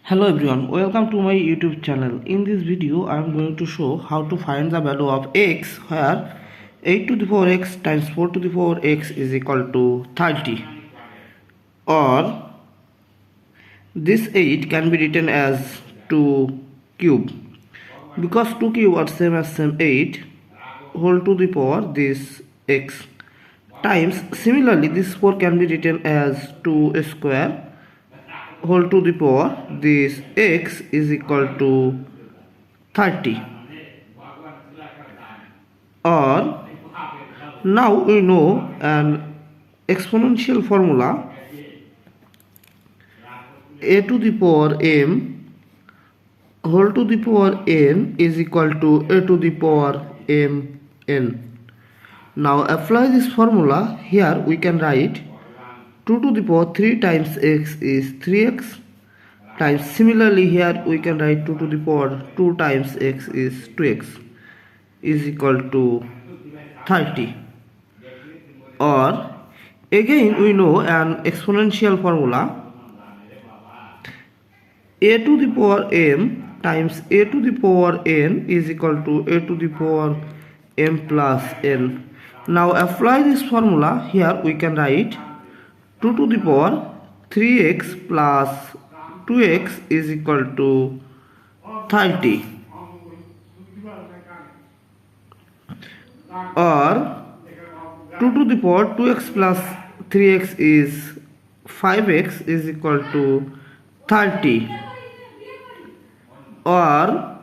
Hello everyone, welcome to my YouTube channel. In this video I am going to show how to find the value of x where 8 to the power x times 4 to the power x is equal to 30, or this 8 can be written as 2 cube because 2 cube are same 8 whole to the power this x times. Similarly, this 4 can be written as 2 square whole to the power this x is equal to 30. Or now we know an exponential formula, a to the power m whole to the power n is equal to a to the power m n. Now apply this formula. Here we can write 2 to the power 3 times x is 3x times, similarly here we can write 2 to the power 2 times x is 2x is equal to 30. Or again we know an exponential formula, a to the power m times a to the power n is equal to a to the power m plus n. Now apply this formula. Here we can write 2 to the power 3x plus 2x is equal to 30. Or 2 to the power 2x plus 3x is 5x is equal to 30. Or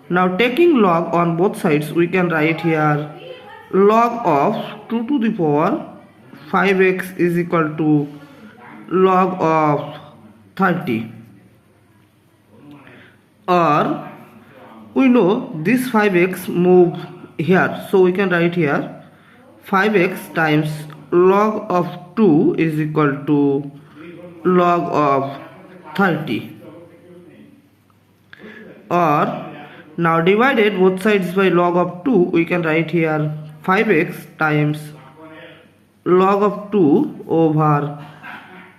now taking log on both sides, we can write here log of 2 to the power 5x is equal to log of 30. Or we know this 5x move here, so we can write here 5x times log of 2 is equal to log of 30. Or now divided both sides by log of 2, we can write here 5x times log of 2 over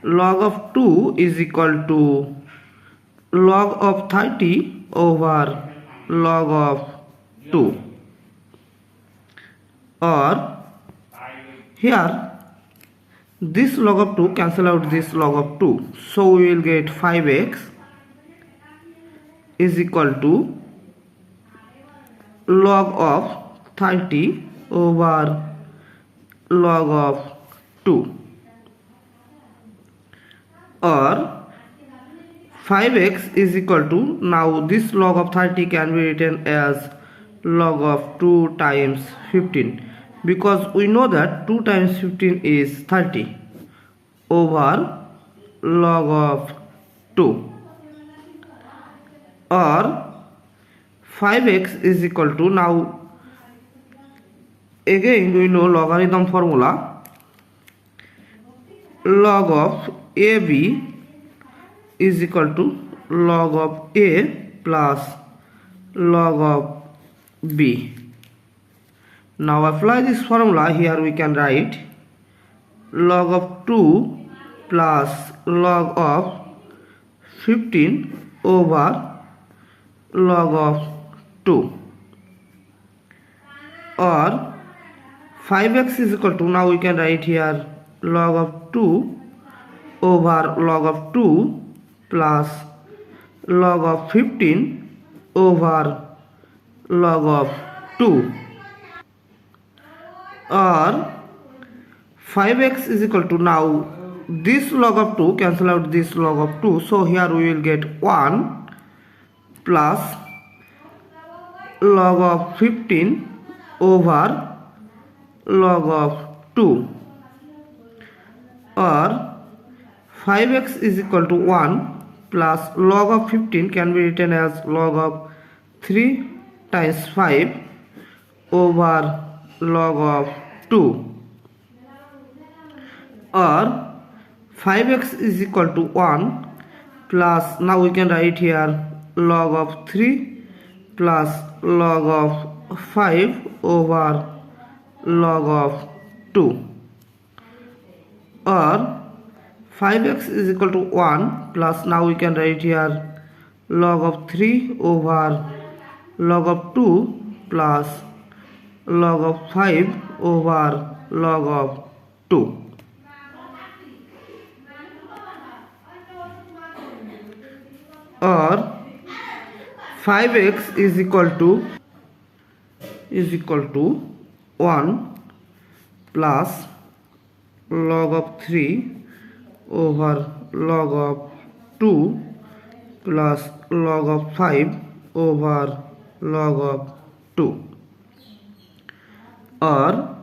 log of 2 is equal to log of 30 over log of 2. Or here this log of 2 cancel out this log of 2, so we will get 5x is equal to log of 30 over log of 2. Or 5x is equal to, now this log of 30 can be written as log of 2 times 15, because we know that 2 times 15 is 30 over log of 2. Or 5x is equal to, now again we know logarithm formula, log of AB is equal to log of A plus log of B. Now apply this formula. Here we can write log of 2 plus log of 15 over log of 2. Or 5x is equal to, now we can write here log of 2 over log of 2 plus log of 15 over log of 2. Or 5x is equal to, now this log of 2 cancel out this log of 2, so here we will get 1 plus log of 15 over log of 2. Or 5x is equal to 1 plus log of 15 can be written as log of 3 times 5 over log of 2. Or 5x is equal to 1 plus, now we can write here log of 3 plus log of 5 over log of 2. Or 5x is equal to 1 plus, now we can write here log of 3 over log of 2 plus log of 5 over log of 2. Or 5x is equal to 1 plus log of 3 over log of 2 plus log of 5 over log of 2. Or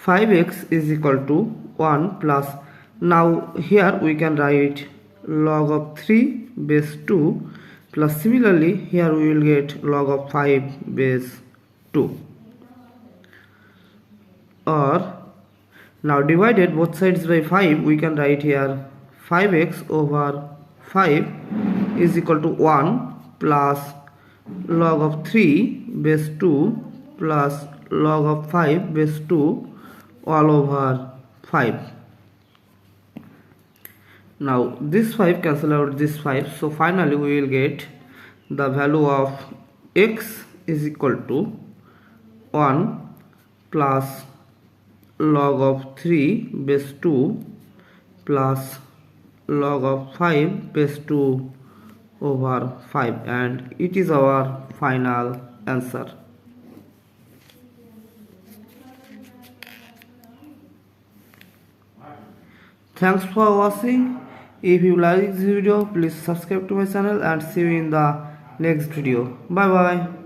5x is equal to 1 plus, now here we can write log of 3 base 2 plus similarly here we will get log of 5 base 2. Or now divided both sides by 5, we can write here 5x over 5 is equal to 1 plus log of 3 base 2 plus log of 5 base 2 all over 5. Now this 5 cancel out this 5, so finally we will get the value of x is equal to 1 plus log of 3 base 2 plus log of 5 base 2 over 5, and it is our final answer. Thanks for watching. If you like this video, please subscribe to my channel and see you in the next video. Bye bye.